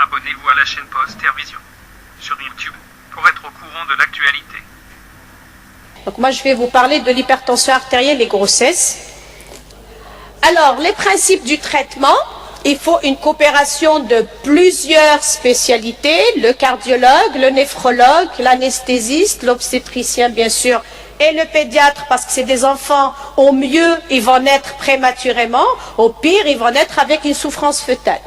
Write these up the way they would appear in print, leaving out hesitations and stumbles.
Abonnez-vous à la chaîne Post Vision sur YouTube pour être au courant de l'actualité. Donc moi je vais vous parler de l'hypertension artérielle et grossesse. Alors les principes du traitement, il faut une coopération de plusieurs spécialités, le cardiologue, le néphrologue, l'anesthésiste, l'obstétricien bien sûr, et le pédiatre, parce que c'est des enfants, au mieux ils vont naître prématurément, au pire ils vont naître avec une souffrance fœtale.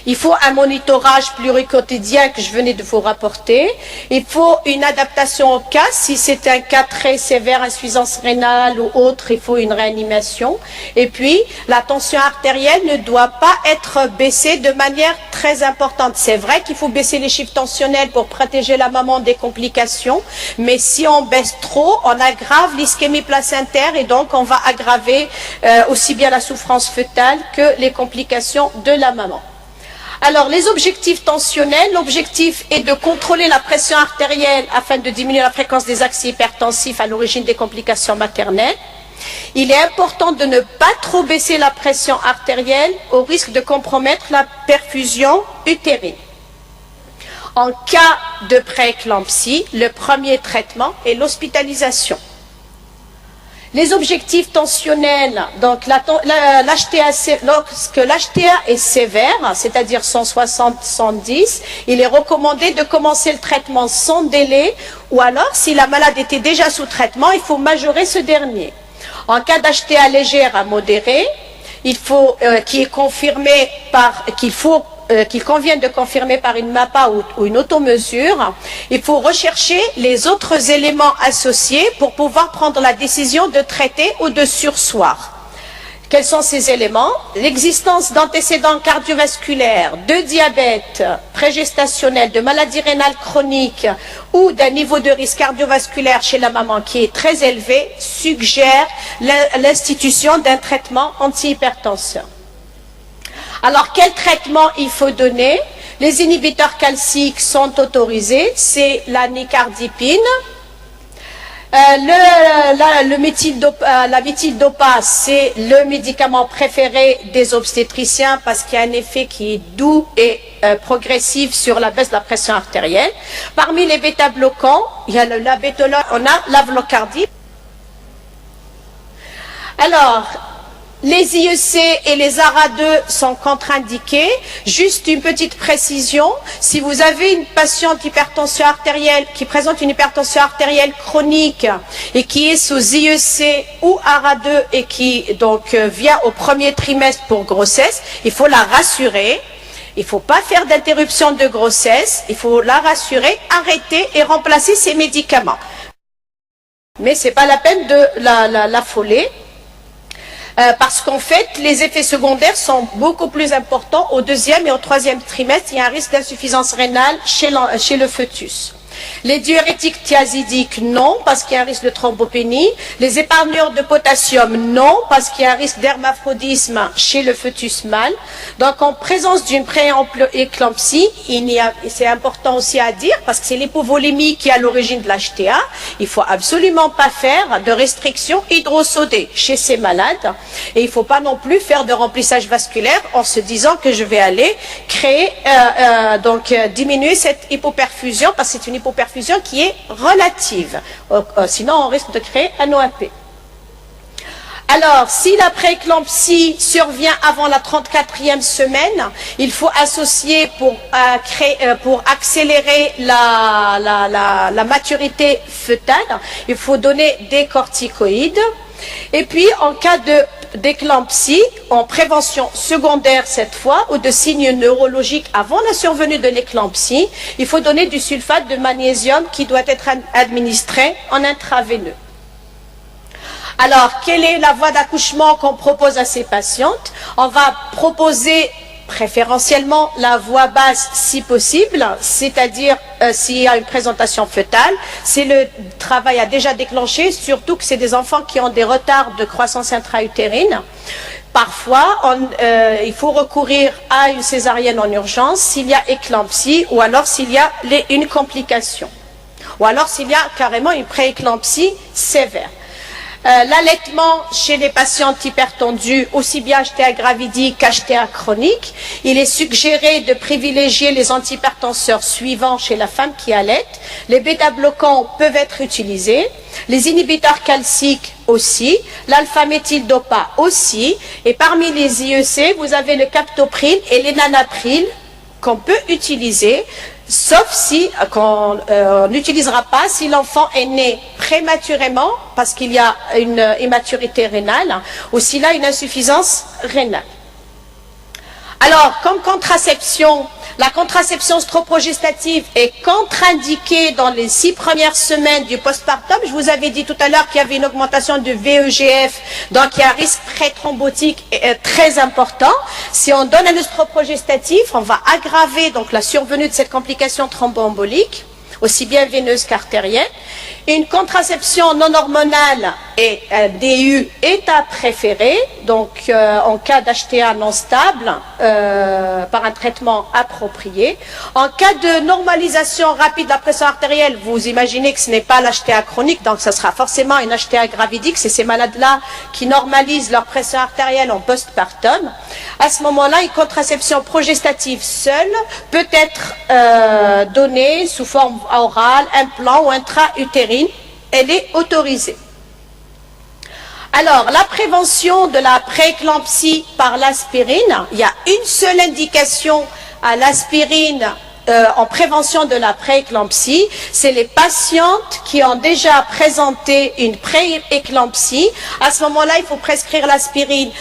Il faut un monitorage pluriquotidien que je venais de vous rapporter. Il faut une adaptation au cas. Si c'est un cas très sévère, insuffisance rénale ou autre, il faut une réanimation. Et puis, la tension artérielle ne doit pas être baissée de manière très importante. C'est vrai qu'il faut baisser les chiffres tensionnels pour protéger la maman des complications, mais si on baisse trop, on aggrave l'ischémie placentaire et donc on va aggraver aussi bien la souffrance fœtale que les complications de la maman. Alors, les objectifs tensionnels, l'objectif est de contrôler la pression artérielle afin de diminuer la fréquence des accès hypertensifs à l'origine des complications maternelles. Il est important de ne pas trop baisser la pression artérielle au risque de compromettre la perfusion utérine. En cas de prééclampsie, le premier traitement est l'hospitalisation. Les objectifs tensionnels, donc lorsque l'HTA est sévère, c'est-à-dire 160-110, il est recommandé de commencer le traitement sans délai, ou alors, si la malade était déjà sous traitement, il faut majorer ce dernier. En cas d'HTA légère à modérée, il faut qu'il convient de confirmer par une MAPA ou une automesure, il faut rechercher les autres éléments associés pour pouvoir prendre la décision de traiter ou de surseoir. Quels sont ces éléments? L'existence d'antécédents cardiovasculaires, de diabète prégestationnel, de maladie rénale chronique ou d'un niveau de risque cardiovasculaire chez la maman qui est très élevé suggère l'institution d'un traitement antihypertenseur. Alors, quel traitement il faut donner? Les inhibiteurs calciques sont autorisés, c'est la nicardipine. La méthyldopa, c'est le médicament préféré des obstétriciens parce qu'il y a un effet qui est doux et progressif sur la baisse de la pression artérielle. Parmi les bêta-bloquants, il y a l'abétolol, on a l'avlocardine. Alors, les IEC et les ARA2 sont contre-indiqués. Juste une petite précision, si vous avez une patiente hypertension artérielle qui présente une hypertension artérielle chronique et qui est sous IEC ou ARA2 et qui donc vient au premier trimestre pour grossesse, il faut la rassurer. Il ne faut pas faire d'interruption de grossesse, il faut la rassurer, arrêter et remplacer ses médicaments. Mais ce n'est pas la peine de l'affoler. Parce qu'en fait, les effets secondaires sont beaucoup plus importants au deuxième et au troisième trimestre. Il y a un risque d'insuffisance rénale chez le fœtus. Les diurétiques thiazidiques, non, parce qu'il y a un risque de thrombopénie. Les épargneurs de potassium, non, parce qu'il y a un risque d'hermaphrodisme chez le fœtus mâle. Donc, en présence d'une prééclampsie, c'est important aussi à dire, parce que c'est l'hypovolémie qui est à l'origine de l'HTA, il ne faut absolument pas faire de restriction hydrosodée chez ces malades. Et il ne faut pas non plus faire de remplissage vasculaire en se disant que je vais aller créer, diminuer cette hypoperfusion, parce que c'est une hypoperfusion qui est relative. Sinon, on risque de créer un OAP. Alors, si la prééclampsie survient avant la 34e semaine, il faut associer pour accélérer la maturité fœtale, il faut donner des corticoïdes. Et puis, en cas d'éclampsie, en prévention secondaire cette fois, ou de signes neurologiques avant la survenue de l'éclampsie, il faut donner du sulfate de magnésium qui doit être administré en intraveineux. Alors, quelle est la voie d'accouchement qu'on propose à ces patientes? On va proposer préférentiellement la voie basse si possible, c'est-à-dire s'il y a une présentation fœtale. C'est le travail à déjà déclenché, surtout que c'est des enfants qui ont des retards de croissance intra-utérine. Parfois, il faut recourir à une césarienne en urgence s'il y a éclampsie ou alors s'il y a une complication. Ou alors s'il y a carrément une prééclampsie sévère. L'allaitement chez les patientes hypertendues, aussi bien HTA gravidique qu'HTA chronique, il est suggéré de privilégier les antihypertenseurs suivants chez la femme qui allaite. Les bêta-bloquants peuvent être utilisés, les inhibiteurs calciques aussi, l'alpha-méthyldopa aussi, et parmi les IEC, vous avez le captopril et l'énalapril qu'on peut utiliser, sauf si qu'on n'utilisera pas si l'enfant est né prématurément parce qu'il y a une immaturité rénale ou s'il a une insuffisance rénale. Alors, comme contraception, la contraception stroprogestative est contre-indiquée dans les 6 premières semaines du postpartum. Je vous avais dit tout à l'heure qu'il y avait une augmentation du VEGF, donc il y a un risque pré-thrombotique très important. Si on donne un œstroprogestatif, on va aggraver donc la survenue de cette complication thromboembolique, aussi bien veineuse qu'artérielle. Une contraception non hormonale et DU est à préférer, donc en cas d'HTA non stable, par un traitement approprié. En cas de normalisation rapide de la pression artérielle, vous imaginez que ce n'est pas l'HTA chronique, donc ce sera forcément une HTA gravidique, c'est ces malades-là qui normalisent leur pression artérielle en postpartum. À ce moment-là, une contraception progestative seule peut être donnée sous forme orale, implant ou intra-utérine. Elle est autorisée. Alors, la prévention de la prééclampsie par l'aspirine, il y a une seule indication à l'aspirine en prévention de la prééclampsie, c'est les patientes qui ont déjà présenté une prééclampsie. À ce moment-là, il faut prescrire l'aspirine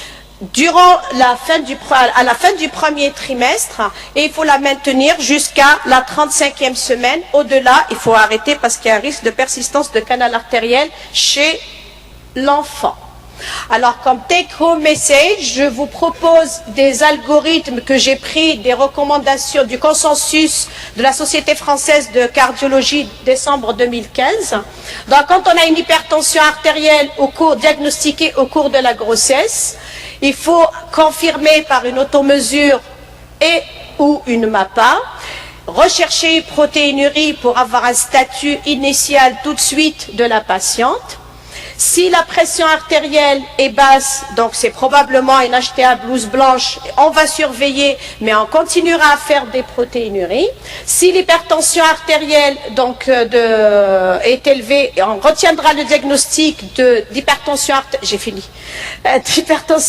durant à la fin du premier trimestre et il faut la maintenir jusqu'à la 35e semaine. Au-delà, il faut arrêter parce qu'il y a un risque de persistance de canal artériel chez l'enfant. Alors, comme take-home message, je vous propose des algorithmes que j'ai pris des recommandations du consensus de la Société française de cardiologie décembre 2015. Donc, quand on a une hypertension artérielle diagnostiquée au cours de la grossesse, il faut confirmer par une automesure et ou une MAPA, rechercher une protéinurie pour avoir un statut initial tout de suite de la patiente. Si la pression artérielle est basse, donc c'est probablement une HTA blouse blanche, on va surveiller, mais on continuera à faire des protéinuries. Si l'hypertension artérielle est élevée, on retiendra le diagnostic d'hypertension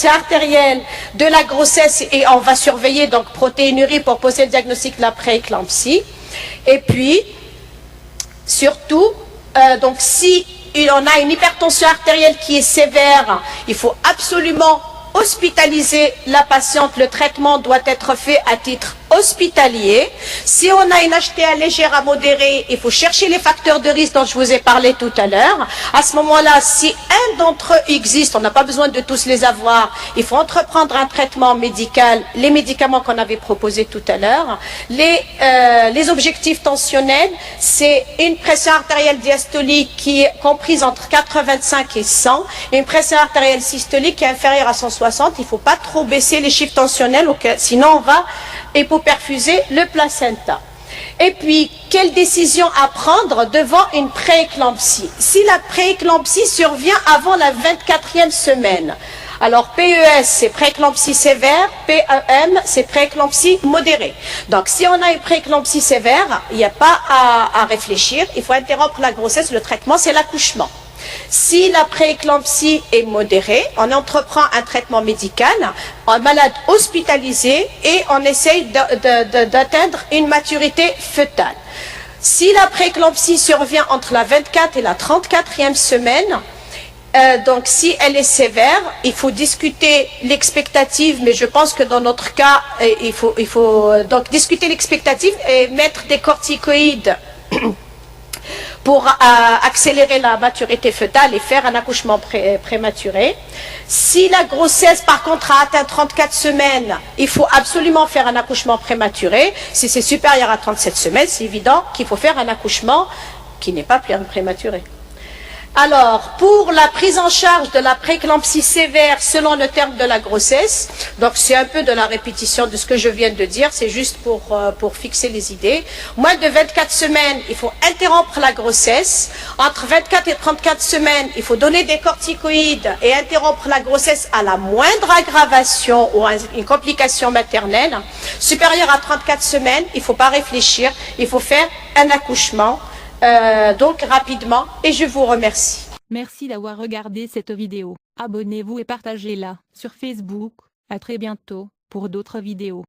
artérielle de la grossesse et on va surveiller donc protéinurie pour poser le diagnostic de la prééclampsie. Et puis, surtout, donc si on a une hypertension artérielle qui est sévère, il faut absolument hospitaliser la patiente. Le traitement doit être fait à titre hospitalier. Si on a une HTA légère à modérée, il faut chercher les facteurs de risque dont je vous ai parlé tout à l'heure. À ce moment-là, si un d'entre eux existe, on n'a pas besoin de tous les avoir, il faut entreprendre un traitement médical, les médicaments qu'on avait proposés tout à l'heure. Les objectifs tensionnels, c'est une pression artérielle diastolique qui est comprise entre 85 et 100, et une pression artérielle systolique qui est inférieure à 160. Il ne faut pas trop baisser les chiffres tensionnels, sinon on va hypoperfuser le placenta. Et puis, quelle décision à prendre devant une prééclampsie? Si la prééclampsie survient avant la 24e semaine, alors PES, c'est prééclampsie sévère, PEM, c'est prééclampsie modérée. Donc, si on a une prééclampsie sévère, il n'y a pas à réfléchir, il faut interrompre la grossesse, le traitement, c'est l'accouchement. Si la prééclampsie est modérée, on entreprend un traitement médical, un malade hospitalisé et on essaye d'atteindre une maturité fœtale. Si la prééclampsie survient entre la 24 et la 34e semaine, donc si elle est sévère, il faut discuter l'expectative, mais je pense que dans notre cas, il faut donc discuter l'expectative et mettre des corticoïdes pour accélérer la maturité fœtale et faire un accouchement prématuré. Si la grossesse, par contre, a atteint 34 semaines, il faut absolument faire un accouchement prématuré. Si c'est supérieur à 37 semaines, c'est évident qu'il faut faire un accouchement qui n'est pas prématuré. Alors, pour la prise en charge de la préclampsie sévère selon le terme de la grossesse, donc c'est un peu de la répétition de ce que je viens de dire, c'est juste pour fixer les idées. Moins de 24 semaines, il faut interrompre la grossesse. Entre 24 et 34 semaines, il faut donner des corticoïdes et interrompre la grossesse à la moindre aggravation ou à une complication maternelle. Supérieure à 34 semaines, il ne faut pas réfléchir, il faut faire un accouchement. Donc rapidement, et je vous remercie. Merci d'avoir regardé cette vidéo. Abonnez-vous et partagez-la sur Facebook. À très bientôt pour d'autres vidéos.